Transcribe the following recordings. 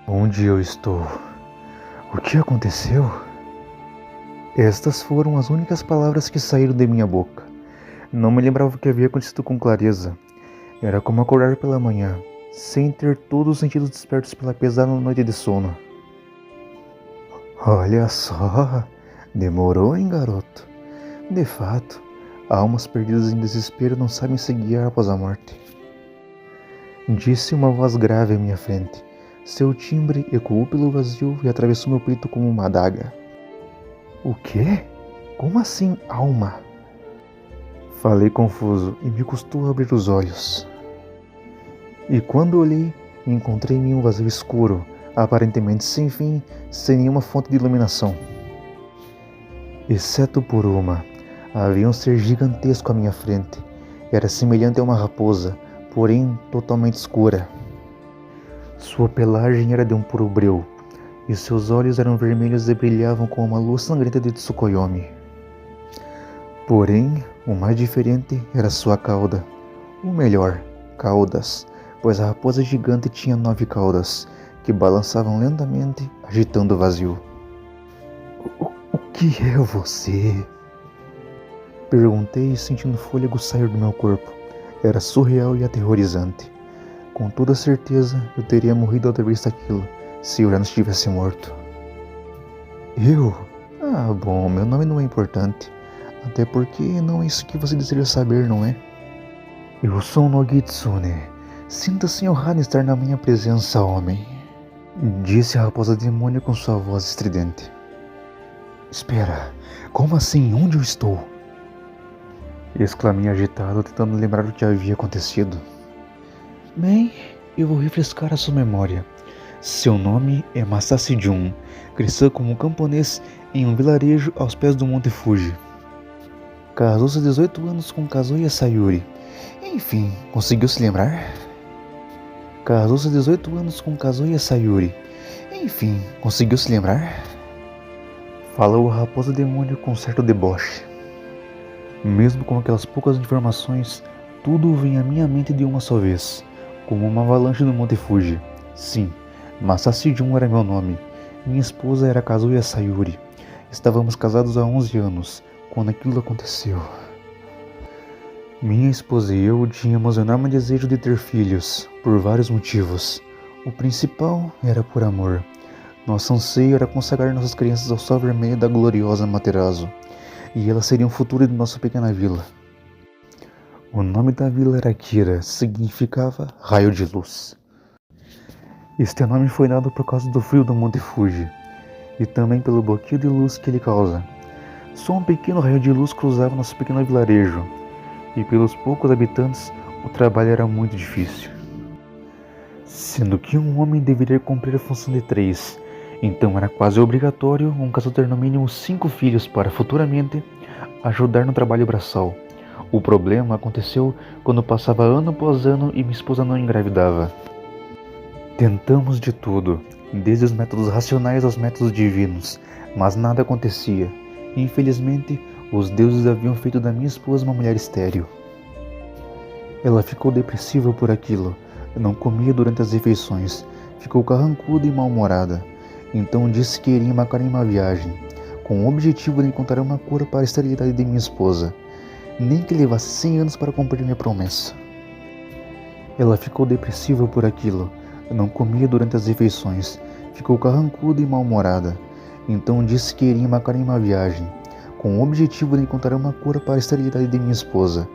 Onde eu estou? O que aconteceu? Estas foram as únicas palavras que saíram de minha boca. Não me lembrava o que havia acontecido com clareza. Era como acordar pela manhã, sem ter todos os sentidos despertos pela pesada noite de sono. Olha só, demorou, hein, garoto? De fato, almas perdidas em desespero não sabem se guiar após a morte. Disse uma voz grave à minha frente. Seu timbre ecoou pelo vazio e atravessou meu peito como uma adaga. O quê? Como assim, alma? Falei confuso e me custou abrir os olhos. E quando olhei, encontrei em mim um vazio escuro, aparentemente sem fim, sem nenhuma fonte de iluminação. Exceto por uma. Havia um ser gigantesco à minha frente. Era semelhante a uma raposa, porém totalmente escura. Sua pelagem era de um puro breu, e seus olhos eram vermelhos e brilhavam como uma luz sangrenta de Tsukuyomi. Porém, o mais diferente era sua cauda. Ou melhor, caudas, pois a raposa gigante tinha 9 caudas, que balançavam lentamente, agitando o vazio. O que é você? Perguntei, sentindo o fôlego sair do meu corpo. Era surreal e aterrorizante. Com toda certeza, eu teria morrido ao ter visto aquilo, se Uranus tivesse morto. Eu? Ah, bom, meu nome não é importante. Até porque não é isso que você deseja saber, não é? Eu sou Nogitsune. Sinta-se honrado em estar na minha presença, homem. Disse a raposa demônio com sua voz estridente. Espera, como assim? Onde eu estou? Exclamei agitado, tentando lembrar o que havia acontecido. Bem, eu vou refrescar a sua memória. Seu nome é Masashi Jun. Cresceu como um camponês em um vilarejo aos pés do Monte Fuji. Casou-se 18 anos com Kazuya Sayuri. Enfim, conseguiu se lembrar? Casou-se 18 anos com Kazuya Sayuri. Enfim, conseguiu se lembrar? Falou a raposa demônio com certo deboche. Mesmo com aquelas poucas informações, tudo vinha à minha mente de uma só vez, como uma avalanche no Monte Fuji. Sim, Masashi Jun era meu nome. Minha esposa era Kazuya Sayuri. Estávamos casados há 11 anos, quando aquilo aconteceu. Minha esposa e eu tínhamos o enorme desejo de ter filhos, por vários motivos. O principal era por amor. Nosso anseio era consagrar nossas crianças ao sol vermelho da gloriosa Materazo, e elas seriam o futuro de nossa pequena vila. O nome da vila era Kira, significava raio de luz. Este nome foi dado por causa do frio do Monte Fuji, e também pelo bloqueio de luz que ele causa. Só um pequeno raio de luz cruzava nosso pequeno vilarejo, e pelos poucos habitantes, o trabalho era muito difícil. Sendo que um homem deveria cumprir a função de 3, então era quase obrigatório um casal ter no mínimo 5 filhos para futuramente ajudar no trabalho braçal. O problema aconteceu quando passava ano após ano e minha esposa não engravidava. Tentamos de tudo, desde os métodos racionais aos métodos divinos, mas nada acontecia. Infelizmente, os deuses haviam feito da minha esposa uma mulher estéril. Ela ficou depressiva por aquilo, não comia durante as refeições, ficou carrancuda e mal-humorada. Então disse que iria embarcar em uma viagem, com o objetivo de encontrar uma cura para a esterilidade de minha esposa, nem que levasse 100 anos para cumprir minha promessa. Ela ficou depressiva por aquilo, não comia durante as refeições, ficou carrancuda e mal-humorada. Então disse que iria embarcar em uma viagem, com o objetivo de encontrar uma cura para a esterilidade de minha esposa,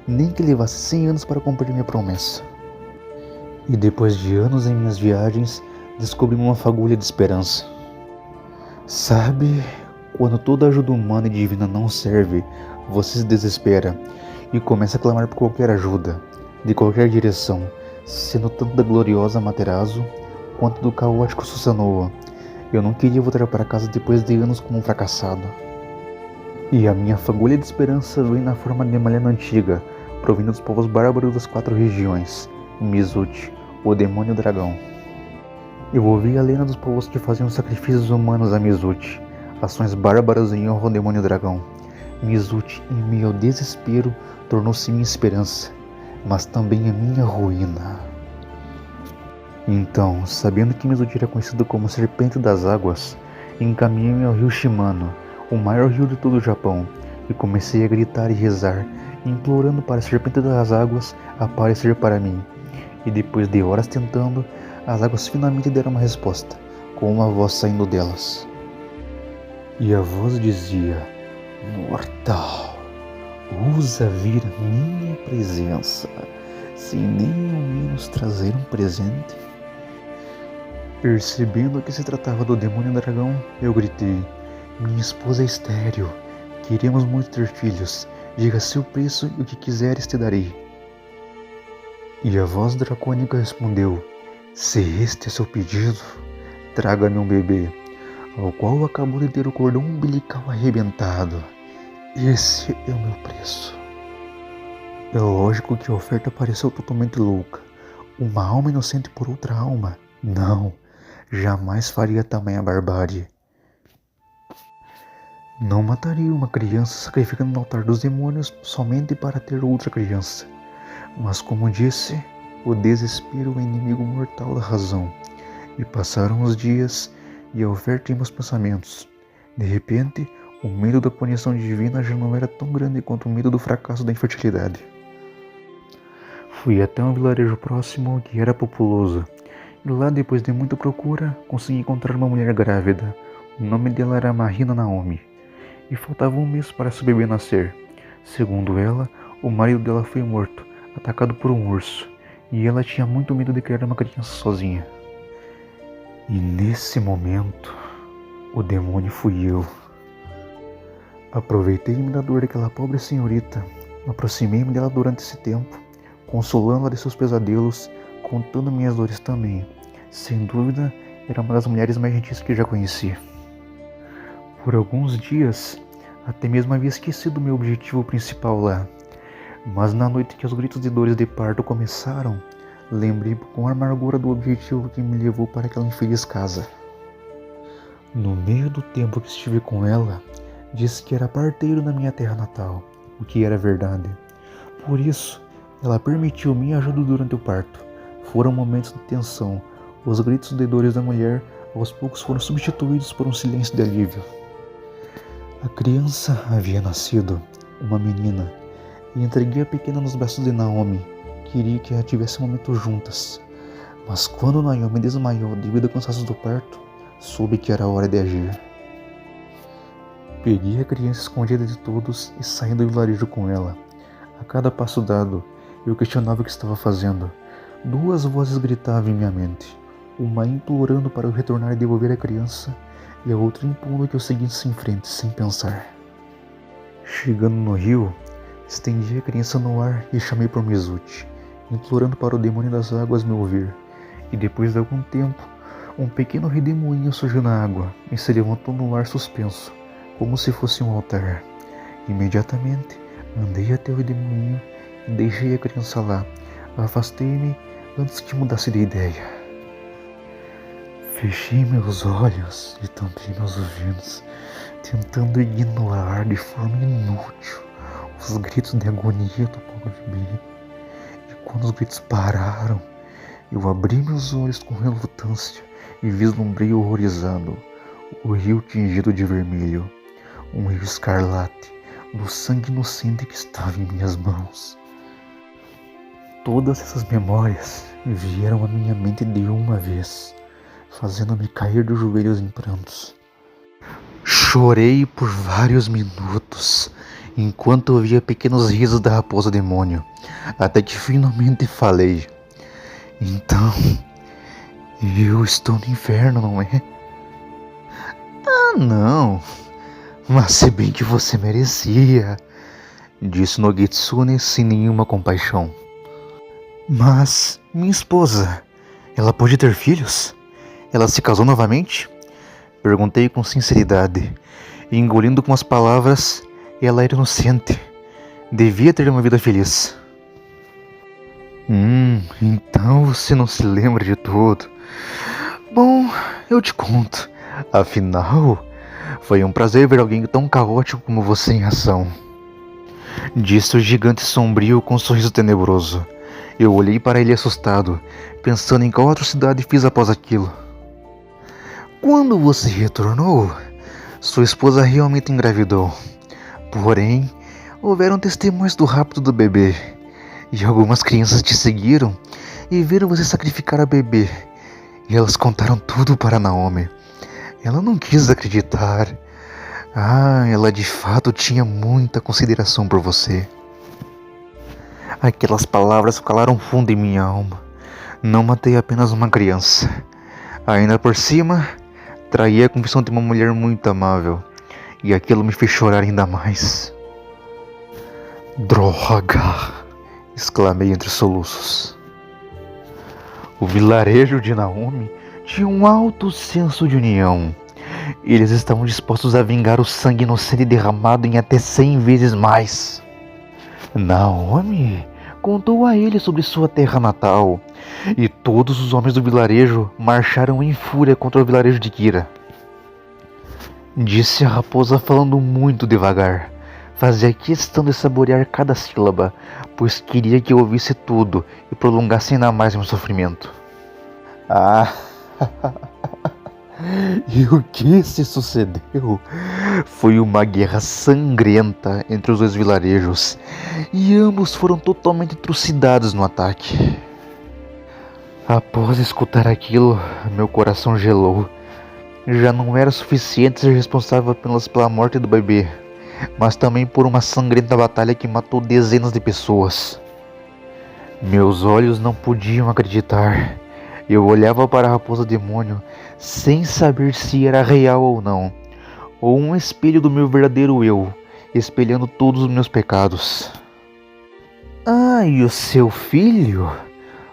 nem que levasse 100 anos para cumprir minha promessa. E depois de anos em minhas viagens, descobri uma fagulha de esperança. Sabe, quando toda ajuda humana e divina não serve, você se desespera e começa a clamar por qualquer ajuda, de qualquer direção, sendo tanto da gloriosa Materazo quanto do caótico Susanoo. Eu não queria voltar para casa depois de anos como um fracassado. E a minha fagulha de esperança veio na forma de uma lenda antiga, provindo dos povos bárbaros das 4 regiões, Mizuchi, o demônio dragão. Eu ouvi a lenda dos povos que faziam sacrifícios humanos a Mizuchi, ações bárbaras em honra ao demônio dragão. Mizuchi, em meio ao desespero, tornou-se minha esperança, mas também a minha ruína. Então, sabendo que Mizuti era conhecido como Serpente das Águas, encaminhei-me ao rio Shimano, o maior rio de todo o Japão, e comecei a gritar e rezar, implorando para a Serpente das Águas aparecer para mim. E depois de horas tentando, as águas finalmente deram uma resposta, com uma voz saindo delas. E a voz dizia: Mortal, ousa vir à minha presença, sem nem ao menos trazer um presente? Percebendo que se tratava do demônio dragão, eu gritei: Minha esposa é estéril, queremos muito ter filhos, diga seu preço e o que quiseres te darei. E a voz dracônica respondeu: Se este é seu pedido, traga-me um bebê, ao qual acabou de ter o cordão umbilical arrebentado. Esse é o meu preço. É lógico que a oferta pareceu totalmente louca. Uma alma inocente por outra alma? Não, jamais faria tamanha barbárie. Não mataria uma criança sacrificando no altar dos demônios somente para ter outra criança. Mas como disse, o desespero é o inimigo mortal da razão. E passaram os dias e a oferta em meus pensamentos. De repente, o medo da punição divina já não era tão grande quanto o medo do fracasso da infertilidade. Fui até um vilarejo próximo que era populoso. E lá, depois de muita procura, consegui encontrar uma mulher grávida. O nome dela era Marina Naomi. E faltava um mês para seu bebê nascer. Segundo ela, o marido dela foi morto, atacado por um urso. E ela tinha muito medo de criar uma criança sozinha. E nesse momento, o demônio fui eu. Aproveitei-me da dor daquela pobre senhorita, aproximei-me dela durante esse tempo, consolando-a de seus pesadelos, contando minhas dores também. Sem dúvida, era uma das mulheres mais gentis que já conheci. Por alguns dias, até mesmo havia esquecido meu objetivo principal lá. Mas na noite que os gritos de dores de parto começaram, lembrei com amargura do objetivo que me levou para aquela infeliz casa. No meio do tempo que estive com ela, disse que era parteiro na minha terra natal, o que era verdade. Por isso, ela permitiu minha ajuda durante o parto. Foram momentos de tensão. Os gritos de dores da mulher aos poucos foram substituídos por um silêncio de alívio. A criança havia nascido, uma menina, e entreguei a pequena nos braços de Naomi. Queria que a tivesse um momento juntas. Mas quando Naomi desmaiou devido ao cansaço do parto, soube que era hora de agir. Peguei a criança escondida de todos e saí do vilarejo com ela. A cada passo dado, eu questionava o que estava fazendo. Duas vozes gritavam em minha mente, uma implorando para eu retornar e devolver a criança, e a outra impondo que eu seguisse em frente sem pensar. Chegando no rio, estendi a criança no ar e chamei por Mizuti, implorando para o demônio das águas me ouvir. E depois de algum tempo, um pequeno redemoinho surgiu na água e se levantou no ar suspenso, como se fosse um altar. Imediatamente, andei até o redemoinho e deixei a criança lá. Afastei-me antes que mudasse de ideia. Fechei meus olhos e tampei meus ouvidos, tentando ignorar de forma inútil os gritos de agonia do pobre bebê. E quando os gritos pararam, eu abri meus olhos com relutância e vislumbrei horrorizado o rio tingido de vermelho, um rio escarlate do sangue inocente que estava em minhas mãos. Todas essas memórias vieram à minha mente de uma vez, fazendo-me cair dos joelhos em prantos. Chorei por vários minutos, enquanto ouvia pequenos risos da raposa demônio, até que finalmente falei. Então, eu estou no inferno, não é? Ah, não, mas se bem que você merecia, disse Nogitsune sem nenhuma compaixão. Mas minha esposa, ela pode ter filhos? Ela se casou novamente? Perguntei com sinceridade, engolindo com as palavras, ela era inocente. Devia ter uma vida feliz. Então você não se lembra de tudo. Bom, eu te conto. Afinal, foi um prazer ver alguém tão caótico como você em ação. Disse o gigante sombrio com um sorriso tenebroso. Eu olhei para ele assustado, pensando em qual atrocidade fiz após aquilo. Quando você retornou, sua esposa realmente engravidou. Porém, houveram testemunhas do rapto do bebê, e algumas crianças te seguiram e viram você sacrificar a bebê. E elas contaram tudo para Naomi. Ela não quis acreditar. Ela de fato tinha muita consideração por você. Aquelas palavras calaram fundo em minha alma. Não matei apenas uma criança. Ainda por cima, traí a confissão de uma mulher muito amável. E aquilo me fez chorar ainda mais. Droga! Exclamei entre soluços. O vilarejo de Naomi tinha um alto senso de união. Eles estavam dispostos a vingar o sangue inocente derramado em até 100 vezes mais. Naomi contou a ele sobre sua terra natal, e todos os homens do vilarejo marcharam em fúria contra o vilarejo de Kira. Disse a raposa falando muito devagar. Fazia questão de saborear cada sílaba, pois queria que eu ouvisse tudo e prolongasse ainda mais meu sofrimento. E o que se sucedeu foi uma guerra sangrenta entre os dois vilarejos, e ambos foram totalmente trucidados no ataque. Após escutar aquilo, meu coração gelou. Já não era suficiente ser responsável apenas pela morte do bebê, mas também por uma sangrenta batalha que matou dezenas de pessoas. Meus olhos não podiam acreditar. Eu olhava para a raposa demônio sem saber se era real ou não, ou um espelho do meu verdadeiro eu, espelhando todos os meus pecados. E o seu filho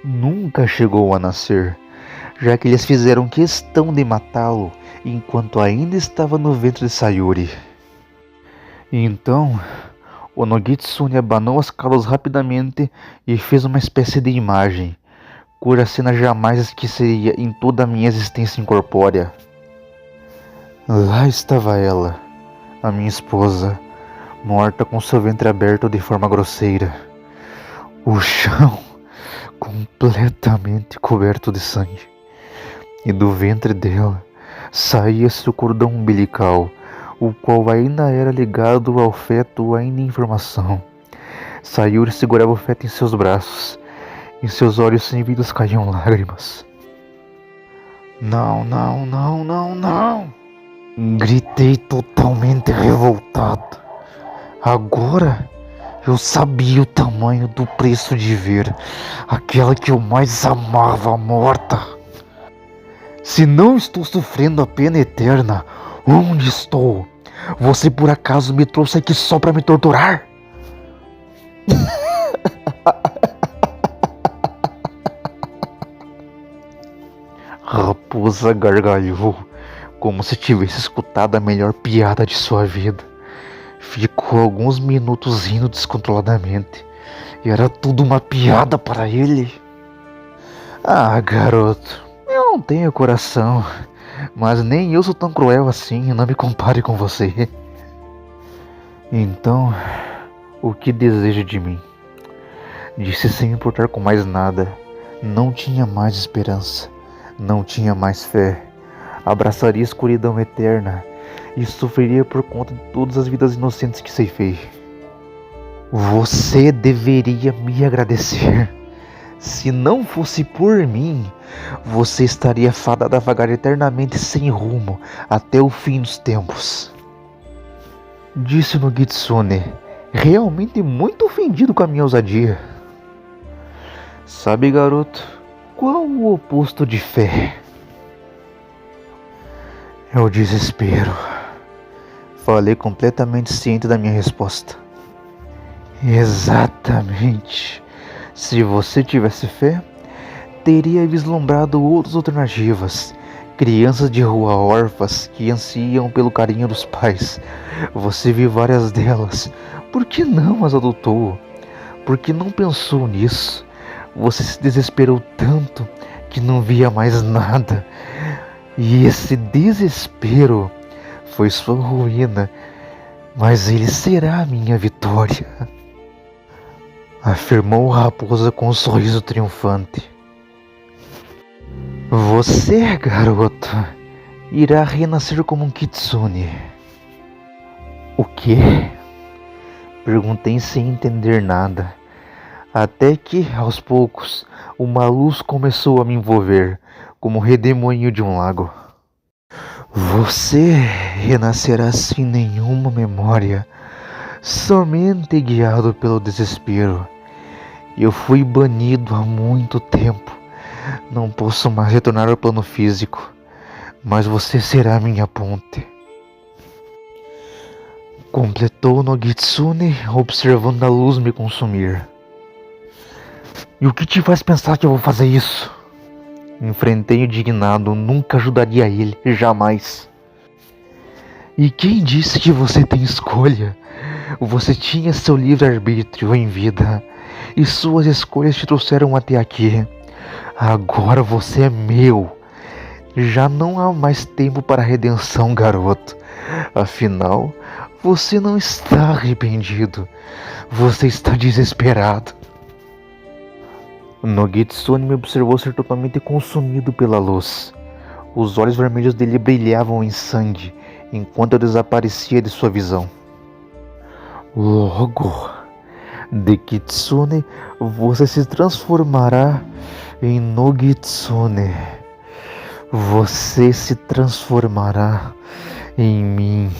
nunca chegou a nascer, já que eles fizeram questão de matá-lo enquanto ainda estava no ventre de Sayuri. Então, o Nogitsune abanou as caudas rapidamente e fez uma espécie de imagem, cuja cena jamais esqueceria em toda a minha existência incorpórea. Lá estava ela, a minha esposa, morta com seu ventre aberto de forma grosseira. O chão completamente coberto de sangue. E do ventre dela saía seu cordão umbilical, o qual ainda era ligado ao feto ainda em formação. Sayuri segurava o feto em seus braços. Em seus olhos sem vidas caíam lágrimas. Não! Gritei totalmente revoltado. Agora eu sabia o tamanho do preço de ver aquela que eu mais amava morta. Se não estou sofrendo a pena eterna, onde estou? Você por acaso me trouxe aqui só para me torturar? Raposa gargalhou, como se tivesse escutado a melhor piada de sua vida. Ficou alguns minutos rindo descontroladamente, e era tudo uma piada para ele. Garoto, eu não tenho coração, mas nem eu sou tão cruel assim, não me compare com você. Então, o que deseja de mim? Disse sem me importar com mais nada. Não tinha mais esperança. Não tinha mais fé. Abraçaria a escuridão eterna e sofreria por conta de todas as vidas inocentes que ceifei. Você deveria me agradecer. Se não fosse por mim, você estaria fadada a vagar eternamente sem rumo até o fim dos tempos. Disse Nogitsune, realmente muito ofendido com a minha ousadia. Sabe, garoto, qual o oposto de fé? É o desespero. Falei completamente ciente da minha resposta. Exatamente. Se você tivesse fé, teria vislumbrado outras alternativas. Crianças de rua órfãs que ansiam pelo carinho dos pais. Você viu várias delas. Por que não as adotou? Por que não pensou nisso? Você se desesperou tanto que não via mais nada. E esse desespero foi sua ruína. Mas ele será a minha vitória. afirmou a raposa com um sorriso triunfante. Você, garoto, irá renascer como um kitsune. O quê? Perguntei sem entender nada, até que, aos poucos, uma luz começou a me envolver, como o redemoinho de um lago. Você renascerá sem nenhuma memória, somente guiado pelo desespero. Eu fui banido há muito tempo. Não posso mais retornar ao plano físico, mas você será minha ponte. Completou Nogitsune, observando a luz me consumir. E o que te faz pensar que eu vou fazer isso? Enfrentei indignado, nunca ajudaria ele, jamais. E quem disse que você tem escolha? Você tinha seu livre-arbítrio em vida, e suas escolhas te trouxeram até aqui. Agora você é meu. Já não há mais tempo para redenção, garoto. Afinal, você não está arrependido. Você está desesperado. Nogitsune me observou ser totalmente consumido pela luz. Os olhos vermelhos dele brilhavam em sangue, enquanto eu desaparecia de sua visão. Logo, de Kitsune, você se transformará em Nogitsune. Você se transformará em mim.